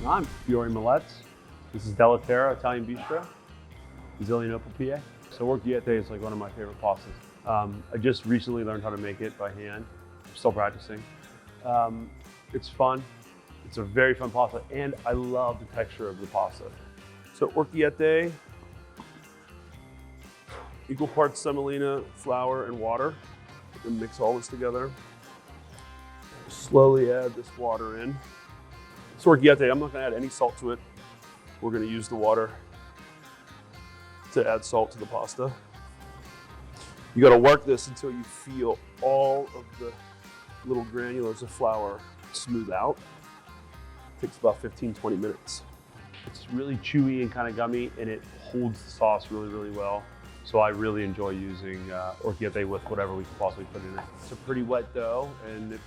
I'm Fiore Millett's. This is Della Terra Italian Bistro, Zillionople, PA. So Orecchiette is like one of my favorite pastas. I just recently learned how to make it by hand. I'm still practicing. It's fun. It's a very fun pasta, and I love the texture of the pasta. So Orecchiette, equal parts semolina, flour, and water. And mix all this together. Slowly add this water in. So Orecchiette, I'm not gonna add any salt to it. We're gonna use the water to add salt to the pasta. You gotta work this until you feel all of the little granulars of flour smooth out. It takes about 15-20 minutes. It's really chewy and kind of gummy, and it holds the sauce really, really well. So I really enjoy using Orecchiette with whatever we can possibly put in it. It's a pretty wet dough, and it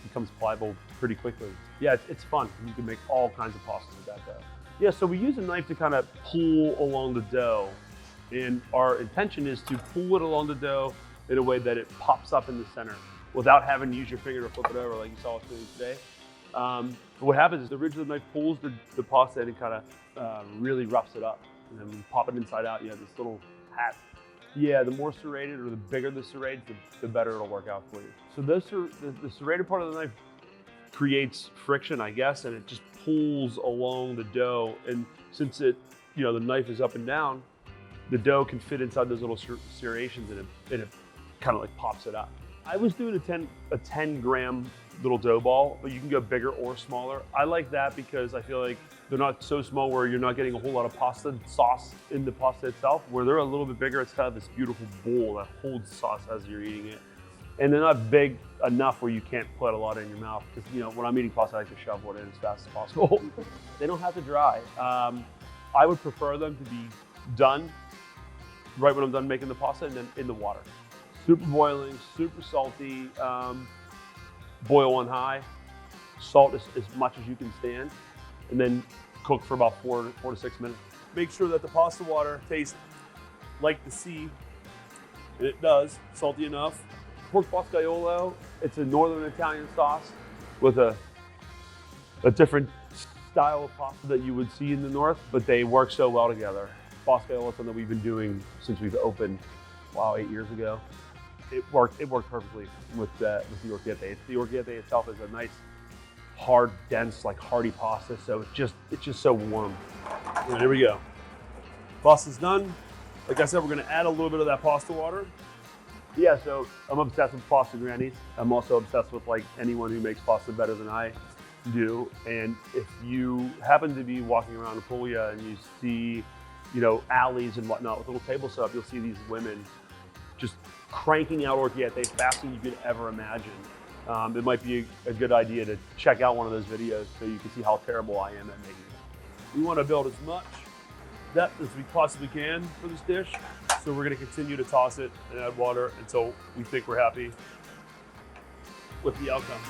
becomes pliable pretty quickly. Yeah, it's fun. You can make all kinds of pastas with that dough. Yeah, so we use a knife to kind of pull along the dough, and our intention is to pull it along the dough in a way that it pops up in the center without having to use your finger to flip it over like you saw us doing today. But what happens is the ridge of the knife pulls the pasta and it kind of really roughs it up. And then when you pop it inside out, you have this little hat. Yeah, the more serrated or the bigger the serrated, the better it'll work out for you. So the serrated part of the knife creates friction, I guess, and it just pulls along the dough. And since the knife is up and down, the dough can fit inside those little serrations, and it kind of like pops it up. I was doing a 10 gram little dough ball, but you can go bigger or smaller. I like that because I feel like they're not so small where you're not getting a whole lot of pasta sauce in the pasta itself. Where they're a little bit bigger, it's kind of this beautiful bowl that holds sauce as you're eating it. And they're not big enough where you can't put a lot in your mouth. Because when I'm eating pasta, I like to shovel it in as fast as possible. They don't have to dry. I would prefer them to be done right when I'm done making the pasta, and then in the water. Super boiling, super salty, boil on high, salt as much as you can stand, and then cook for about 4 to 6 minutes. Make sure that the pasta water tastes like the sea, and it does, salty enough. Pork boscaiolo, it's a northern Italian sauce with a different style of pasta that you would see in the north, but they work so well together. Boscaiolo is something that we've been doing since we've opened, 8 years ago. It worked perfectly with the Orecchiette. The Orecchiette itself is a nice, hard, dense, like hearty pasta, so it's just so warm. And here we go. Pasta's done. Like I said, we're gonna add a little bit of that pasta water. Yeah, so I'm obsessed with pasta grannies. I'm also obsessed with like anyone who makes pasta better than I do. And if you happen to be walking around Puglia and you see, alleys and whatnot with little table setup, you'll see these women just cranking out Orecchiette faster than you could ever imagine. It might be a good idea to check out one of those videos so you can see how terrible I am at making it. We want to build as much depth as we possibly can for this dish. So we're going to continue to toss it and add water until we think we're happy with the outcome.